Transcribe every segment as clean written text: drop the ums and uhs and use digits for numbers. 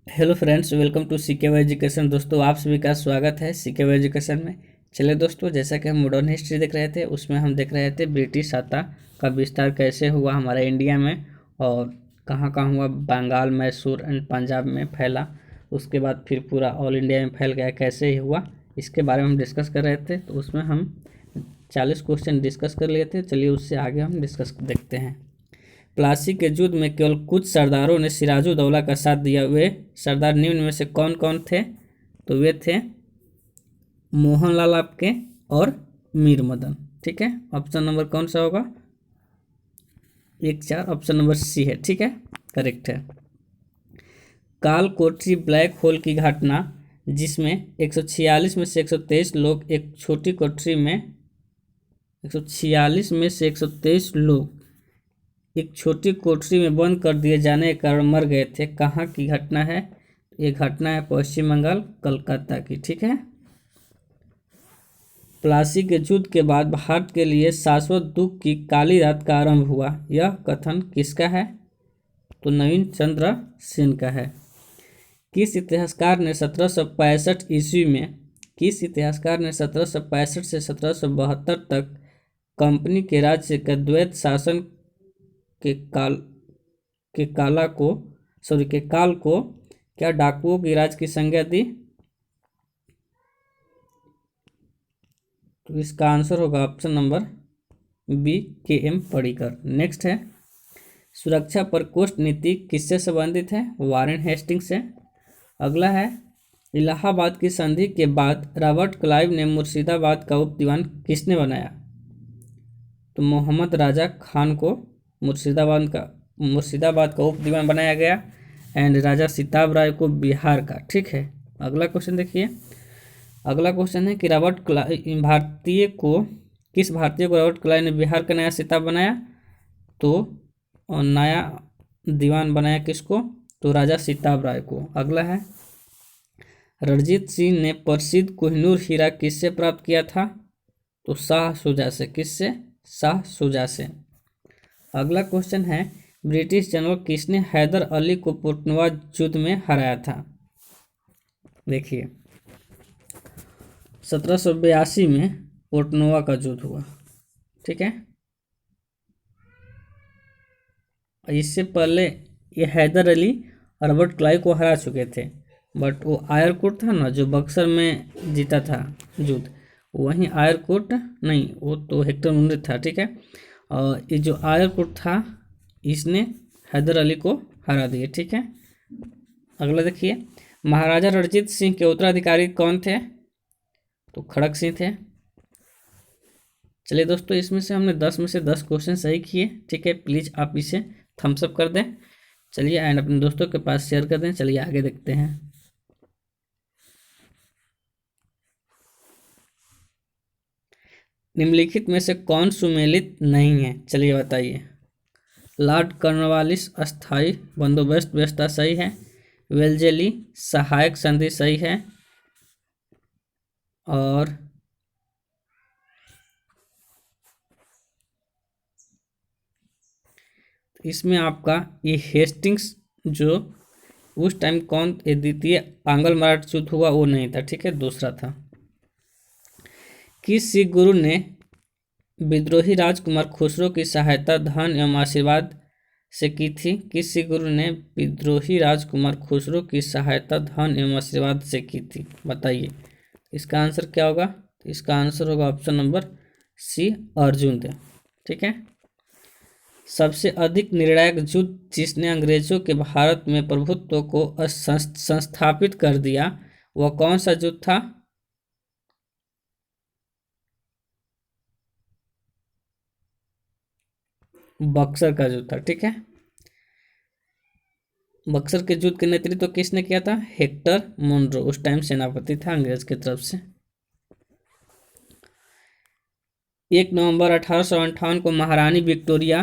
Hello friends, welcome to CK education. दोस्तों, आप सभी का स्वागत है सीके एजुकेशन में। चलिए दोस्तों, जैसा कि हम मॉडर्न हिस्ट्री देख रहे थे, उसमें हम देख रहे थे ब्रिटिश सत्ता का विस्तार कैसे हुआ हमारे इंडिया में और कहाँ कहाँ हुआ। बंगाल, मैसूर एंड पंजाब में फैला, उसके बाद फिर पूरा ऑल इंडिया में फैल गया, कैसे ही हुआ इसके बारे में हम डिस्कस कर रहे थे। तो उसमें हम 40 क्वेश्चन डिस्कस कर लिए थे। चलिए उससे आगे हम डिस्कस देखते हैं। प्लासी के युद्ध में केवल कुछ सरदारों ने सिराजुद्दौला का साथ दिया। वे सरदार निम्न में से कौन कौन थे? तो वे थे मोहनलाल आपके और मीर मदन। ठीक है, ऑप्शन नंबर कौन सा होगा? 1, 4, ऑप्शन नंबर सी है। ठीक है, करेक्ट है। काल कोठरी ब्लैक होल की घटना, जिसमें 146 में से 123 लोग एक छोटी कोठरी में 146 में से 123 लोग एक छोटी कोठरी में बंद कर दिए जाने के कारण मर गए थे। कहाँ की घटना है? ये घटना है पश्चिम बंगाल, कलकत्ता की। ठीक है। प्लासी के युद्ध के बाद भारत के लिए शाश्वत दुख की काली रात का आरंभ हुआ। यह कथन किसका है? तो नवीन चंद्र सेन का है। किस इतिहासकार ने 1765 ईस्वी में किस इतिहासकार ने 1765 से 1772 तक कंपनी के राज्य के द्वैत शासन के काल के काला को के काल को क्या डाकुओं की राज की संज्ञा दी? तो इसका आंसर होगा option number B, KM. Padikkar. Next है, सुरक्षा प्रकोष्ठ नीति किससे संबंधित है? वारेन हेस्टिंग्स से। अगला है, इलाहाबाद की संधि के बाद रॉबर्ट क्लाइव ने मुर्शिदाबाद का उप दीवान किसने बनाया? तो मोहम्मद राजा खान को मुर्शिदाबाद का उप दीवान बनाया गया एंड राजा सिताब राय को बिहार का। ठीक है। अगला क्वेश्चन देखिए। अगला क्वेश्चन है कि किस भारतीय को रॉबर्ट क्लाइव ने बिहार का नया सिताब बनाया? तो नया दीवान बनाया किसको? तो राजा सिताब राय को। अगला है, रणजीत सिंह ने प्रसिद्ध कोहिनूर हीरा किससे प्राप्त किया था? तो शाह शुजा से। किससे? शाह शुजा से। अगला क्वेश्चन है, ब्रिटिश जनरल किसने हैदर अली को पोटनवा युद्ध में हराया था? देखिए, 1782 में पोटनवा का युद्ध हुआ। ठीक है। इससे पहले ये हैदर अली और रॉबर्ट क्लाइव को हरा चुके थे, बट वो आयरकोट था ना जो बक्सर में जीता था युद्ध, वहीं आयरकोट नहीं, वो तो हेक्टर मुंडे था। ठीक है। और ये जो आयरकोट था, इसने हैदर अली को हरा दिए। ठीक है। अगला देखिए, महाराजा रणजीत सिंह के उत्तराधिकारी कौन थे? तो खड़क सिंह थे। चलिए दोस्तों, इसमें से हमने 10 में से 10 क्वेश्चन सही किए। ठीक है, प्लीज़ आप इसे थम्स अप कर दें। चलिए एंड अपने दोस्तों के पास शेयर कर दें। चलिए आगे देखते हैं। निम्नलिखित में से कौन सुमेलित नहीं है? चलिए बताइए। लॉर्ड कॉर्नवालिस अस्थायी बंदोबस्त व्यवस्था सही है। वेलजेली सहायक संधि सही है। और इसमें आपका ये हेस्टिंग्स जो उस टाइम कौन ये द्वितीय आंग्ल मराठा युद्ध हुआ वो नहीं था। ठीक है, दूसरा था। किस सिख गुरु ने विद्रोही राजकुमार खुसरो की सहायता धन एवं आशीर्वाद से की थी? किस सिख गुरु ने विद्रोही राजकुमार खुसरो की सहायता धन एवं आशीर्वाद से की थी? बताइए, इसका आंसर क्या होगा? इसका आंसर होगा ऑप्शन नंबर सी, अर्जुन देव। ठीक है। सबसे अधिक निर्णायक युद्ध जिसने अंग्रेजों के भारत में प्रभुत्व को संस्थापित कर दिया, वह कौन सा युद्ध था? बक्सर का युद्ध था। ठीक है। बक्सर के युद्ध के नेतृत्व किसने किया था? हेक्टर मुनरो, उस टाइम सेनापति था अंग्रेज की तरफ से। 1 नवंबर 1858 को महारानी विक्टोरिया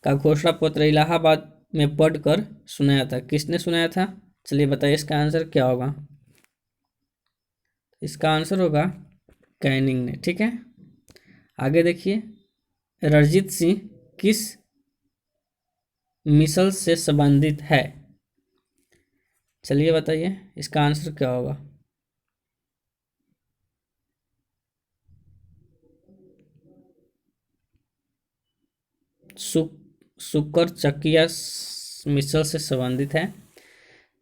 का घोषणा पत्र इलाहाबाद में पढ़कर सुनाया था। किसने सुनाया था? चलिए बताइए, इसका आंसर क्या होगा? इसका आंसर होगा कैनिंग ने। ठीक है। आगे देखिए, रणजीत सिंह किस मिसल से संबंधित है? चलिए बताइए इसका आंसर क्या होगा। शुक्र चकिया मिसल से संबंधित है।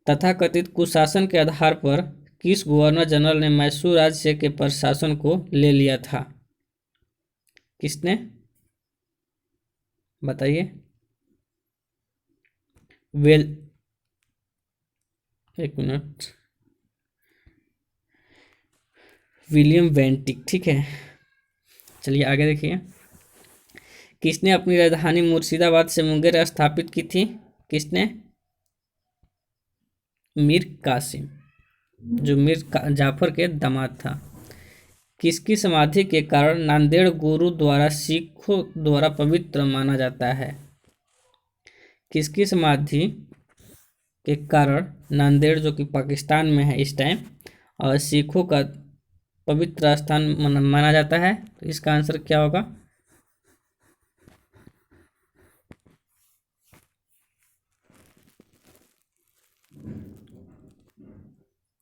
तथाकथित कुशासन के आधार पर किस गवर्नर जनरल ने मैसूर राज्य के प्रशासन को ले लिया था? किसने? बताइए। वेल, एक मिनट, विलियम वेंटिक, ठीक है। चलिए आगे देखिए। किसने अपनी राजधानी मुर्शिदाबाद से मुंगेर स्थापित की थी? किसने? मीर कासिम, जो जाफर के दामाद था। किसकी समाधि के कारण नांदेड़ गुरुद्वारा सिखों द्वारा पवित्र माना जाता है? किसकी समाधि के कारण नांदेड़, जो कि पाकिस्तान में है इस टाइम, और सिखों का पवित्र स्थान माना जाता है? तो इसका आंसर क्या होगा?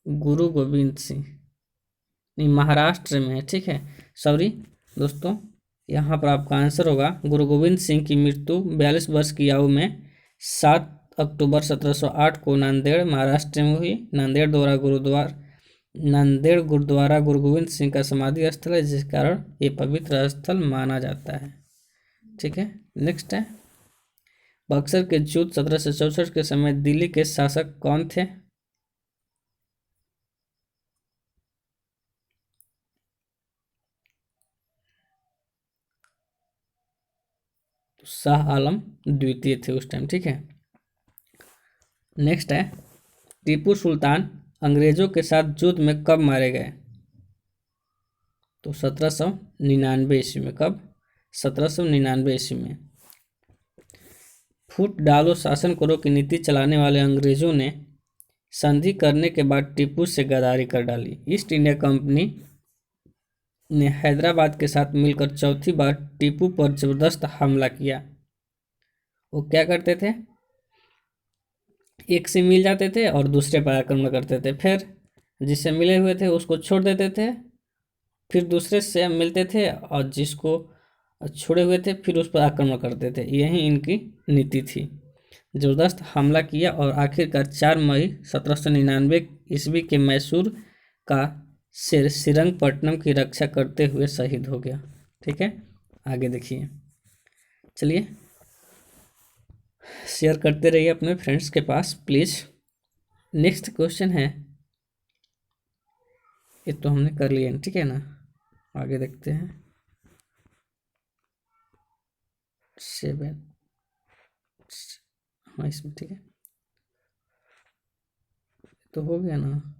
गुरु गोविंद सिंह, नहीं, महाराष्ट्र में है, ठीक है। सॉरी दोस्तों, यहाँ पर आपका आंसर होगा गुरु गोविंद सिंह की मृत्यु 42 वर्ष की आयु में 7 अक्टूबर 1708 को नांदेड़, महाराष्ट्र में हुई। नांदेड़ गुरुद्वारा गुरु गोविंद सिंह का समाधि स्थल है, जिस कारण ये पवित्र स्थल माना जाता है, ठीक है। नेक्स्ट है, बक्सर के युद्ध 1764 के समय दिल्ली के शासक कौन थे? तो शाह आलम द्वितीय थे उस टाइम, ठीक है। नेक्स्ट है, टीपू सुल्तान अंग्रेजों के साथ युद्ध में कब मारे गए? तो 1799 ईस्वी में। कब? 1799 ईस्वी में। फूट डालो शासन करो की नीति चलाने वाले अंग्रेजों ने संधि करने के बाद टीपू से गद्दारी कर डाली। ईस्ट इंडिया कंपनी ने हैदराबाद के साथ मिलकर चौथी बार टीपू पर जबरदस्त हमला किया। वो क्या करते थे? एक से मिल जाते थे और दूसरे पर आक्रमण करते थे, फिर जिससे मिले हुए थे उसको छोड़ देते थे, फिर दूसरे से मिलते थे और जिसको छोड़े हुए थे फिर उस पर आक्रमण करते थे। यही इनकी नीति थी। जबरदस्त हमला किया और आखिरकार 4 मई 1799 ईस्वी के मैसूर का श्रीरंगपट्टनम की रक्षा करते हुए शहीद हो गया, ठीक है। आगे देखिए। चलिए, शेयर करते रहिए अपने फ्रेंड्स के पास प्लीज़। नेक्स्ट क्वेश्चन है, ये तो हमने कर लिया, ठीक है ना। आगे देखते हैं। 7, हाँ इसमें ठीक है, तो हो गया ना।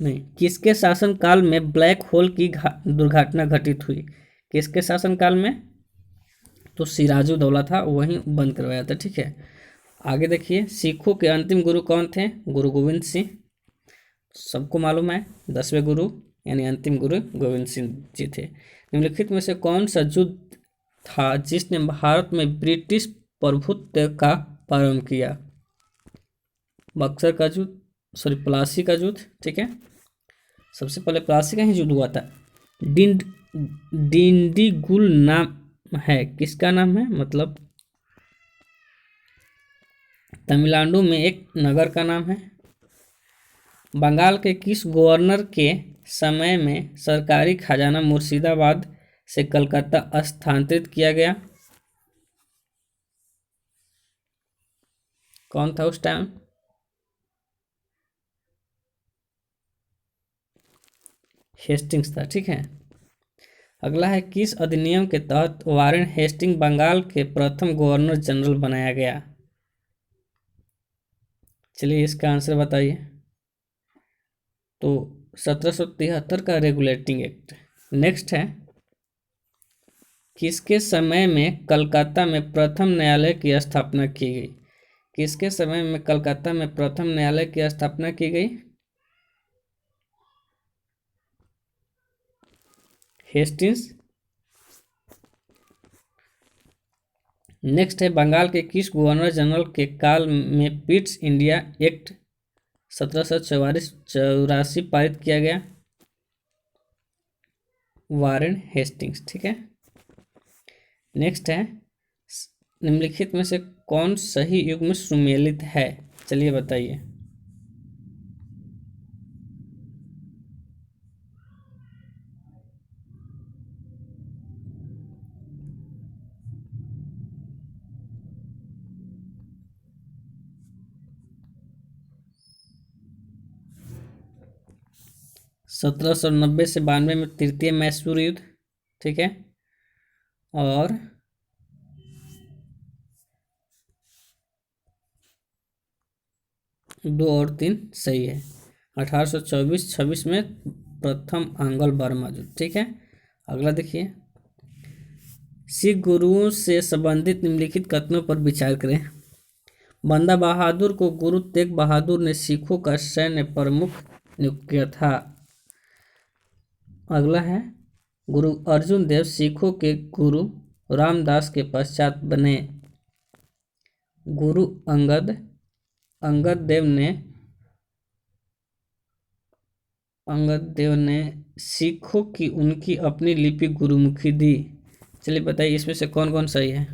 नहीं, किसके शासनकाल में ब्लैक होल की दुर्घटना घटित हुई? किसके शासनकाल में? तो सिराजुद्दौला था, वहीं बंद करवाया था, ठीक है। आगे देखिए, सिखों के अंतिम गुरु कौन थे? गुरु गोविंद सिंह, सबको मालूम है। 10वें गुरु यानी अंतिम गुरु गोविंद सिंह जी थे। निम्नलिखित में से कौन सा युद्ध था जिसने भारत में ब्रिटिश प्रभुत्व का प्रारंभ किया? बक्सर का युद्ध, सॉरी प्लासी का युद्ध, ठीक है। सबसे पहले प्लासी का ही युद्ध हुआ था। डिंडीगुल नाम है, किसका नाम है? मतलब तमिलनाडु में एक नगर का नाम है। बंगाल के किस गवर्नर के समय में सरकारी खजाना मुर्शिदाबाद से कलकत्ता स्थानांतरित किया गया? कौन था उस टाइम? हेस्टिंग्स था, ठीक है। अगला है, किस अधिनियम के तहत वारेन हेस्टिंग बंगाल के प्रथम गवर्नर जनरल बनाया गया? चलिए इसका आंसर बताइए। तो 1773 का रेगुलेटिंग एक्ट। नेक्स्ट है, किसके समय में कलकत्ता में प्रथम न्यायालय की स्थापना की गई? किसके समय में कलकत्ता में प्रथम न्यायालय की स्थापना की गई? हेस्टिंग्स नेक्स्ट है, बंगाल के किस गवर्नर जनरल के काल में पिट्स इंडिया एक्ट 1784 पारित किया गया? Warren Hastings. ठीक है। नेक्स्ट है, निम्नलिखित में से कौन सही युग में सुमेलित है? चलिए बताइए। सत्रह सौ नब्बे से 92 में तृतीय मैसूर युद्ध। ठीक है। और 2 और 3 सही है। 1824-26 में प्रथम आंग्ल बर्मा युद्ध। ठीक है। अगला देखिए, सिख गुरुओं से संबंधित निम्नलिखित कथनों पर विचार करें। बंदा बहादुर को गुरु तेग बहादुर ने सिखों का सैन्य प्रमुख नियुक्त किया था। अगला है, गुरु अर्जुन देव सिखों के गुरु रामदास के पश्चात बने। गुरु अंगद देव ने सिखों की उनकी अपनी लिपि गुरुमुखी दी। चलिए बताइए, इसमें से कौन कौन सही है?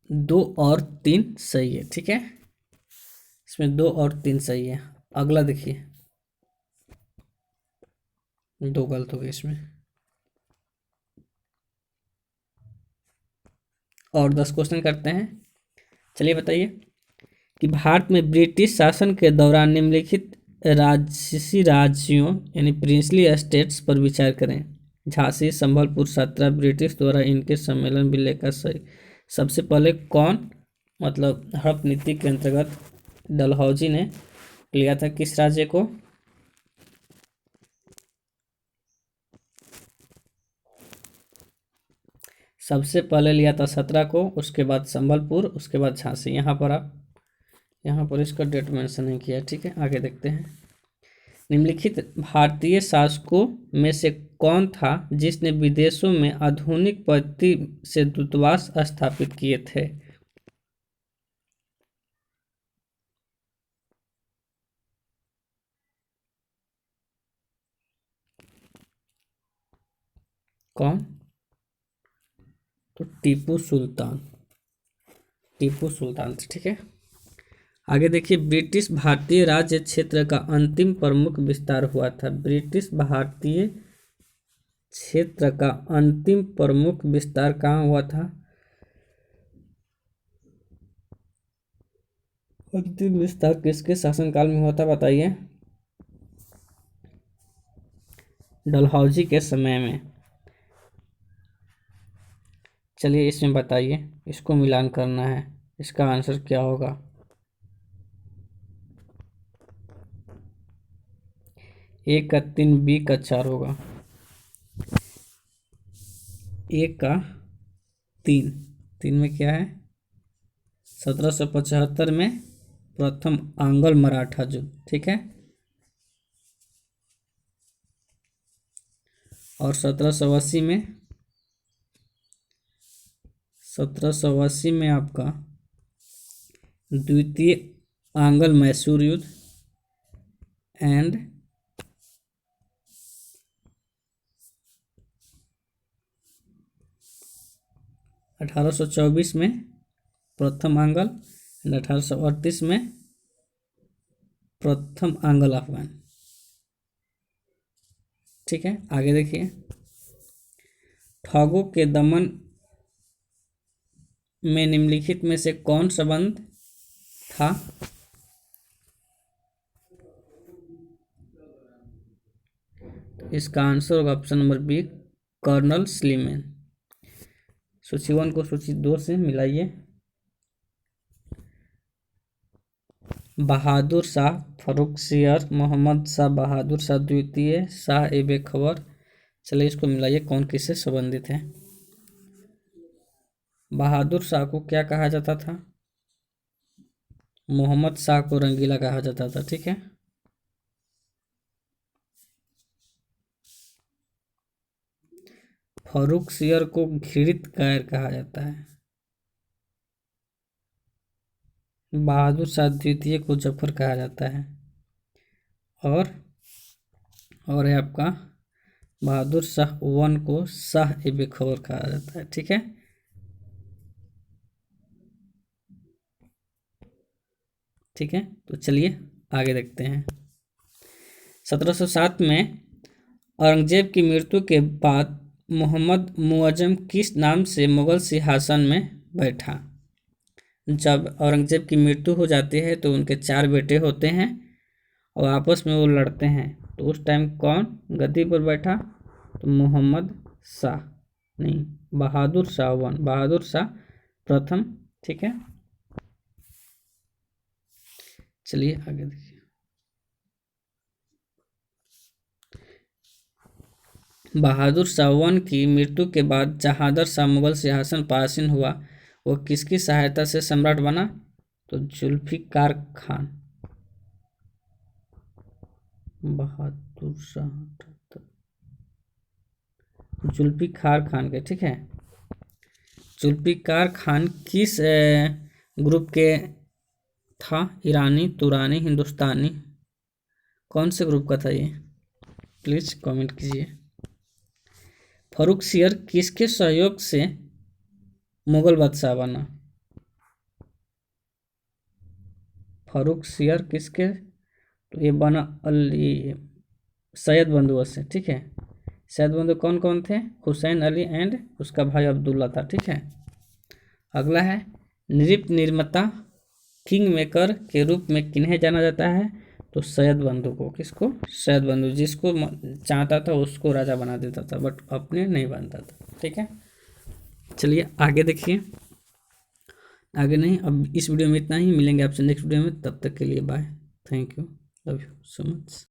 दो और तीन सही है। ठीक है। इसमें 2 और 3 सही है। अगला देखिए, 2 गलत हो गए इसमें। और 10 क्वेश्चन करते हैं। चलिए बताइए कि भारत में ब्रिटिश शासन के दौरान निम्नलिखित राजसी राज्यों यानी प्रिंसली स्टेट्स पर विचार करें। झांसी, संबलपुर, सत्रह ब्रिटिश द्वारा इनके सम्मेलन विलय का सही। सबसे पहले कौन, मतलब हड़प नीति के अंतर्गत डलहौजी ने लिया था किस राज्य को? सबसे पहले लिया था 17 को, उसके बाद संबलपुर, उसके बाद झांसी। यहाँ पर इसका डेट मेंशन नहीं किया। ठीक है। आगे देखते हैं। निम्नलिखित भारतीय शासकों में से कौन था जिसने विदेशों में आधुनिक पद्धति से दूतावास स्थापित किए थे? कौन? तो टीपू सुल्तान। ठीक है। आगे देखिए, ब्रिटिश भारतीय राज्य क्षेत्र का अंतिम प्रमुख विस्तार हुआ था। ब्रिटिश भारतीय क्षेत्र का अंतिम प्रमुख विस्तार कहाँ हुआ था? अंतिम विस्तार किसके शासनकाल में हुआ था बताइए? डलहौजी के समय में। चलिए इसमें बताइए, इसको मिलान करना है, इसका आंसर क्या होगा? ए का 3, बी का 4 होगा। ए का 3, 3 में क्या है? 1775 में प्रथम आंग्ल मराठा युद्ध। ठीक है। और 1780 में आपका द्वितीय आंग्ल मैसूर युद्ध एंड 1824 में प्रथम आंग्ल एंड 1838 में प्रथम आंग्ल अफगान। ठीक है। आगे देखिए, ठगों के दमन में निम्नलिखित में से कौन संबंध था? इसका आंसर होगा option number B, colonel Sleeman. सूची 1 को सूची 2 से मिलाइए। बहादुर शाह फर्रुखसियर, मोहम्मद शाह बहादुर शाह द्वितीय, शाह ए बेखबर। चलिए इसको मिलाइए, कौन किससे संबंधित है? बहादुर शाह को क्या कहा जाता था? मोहम्मद शाह को रंगीला कहा जाता था। ठीक है। फर्रुखसियर को घृणित कायर कहा जाता है। बहादुर शाह द्वितीय को जफर कहा जाता है। और है आपका बहादुर शाह वन को शाह ए बेखबर कहा जाता है। ठीक है, ठीक है, तो चलिए आगे देखते हैं। 1707 में औरंगजेब की मृत्यु के बाद मोहम्मद मुअज्जम किस नाम से मुगल सिंहासन में बैठा? जब औरंगजेब की मृत्यु हो जाती है तो उनके 4 बेटे होते हैं और आपस में वो लड़ते हैं, तो उस टाइम कौन गद्दी पर बैठा? तो मोहम्मद शाह नहीं, बहादुर शाह वन, बहादुर शाह प्रथम। ठीक है, चलिए आगे देखिए। बहादुर शाह वन की मृत्यु के बाद जहादर शाह मुगल सिंहासन पर आसीन हुआ। वो किसकी सहायता से सम्राट बना? तो जुल्फिकार खान। बहादुर शाह जुल्फिकार खान के। ठीक है, जुल्फिकार खान किस ग्रुप के था? ईरानी, तुरानी, हिंदुस्तानी, कौन से ग्रुप का था ये? प्लीज कमेंट कीजिए। फर्रुखसियर किसके सहयोग से मुगल बादशाह बना? फर्रुखसियर किसके? तो ये बना अली सैयद बंधुओं से। ठीक है, सैयद बंधु कौन कौन थे? हुसैन अली एंड उसका भाई अब्दुल्ला था। ठीक है, अगला है नृत्य निर्माता किंग मेकर के रूप में किन्हें जाना जाता है? तो सैयद बंधु को। किसको? सैयद बंधु, जिसको चाहता था उसको राजा बना देता था बट अपने नहीं बनता था। ठीक है, चलिए आगे देखिए। आगे नहीं, अब इस वीडियो में इतना ही। मिलेंगे आपसे नेक्स्ट वीडियो में, तब तक के लिए bye, thank you, love you so much.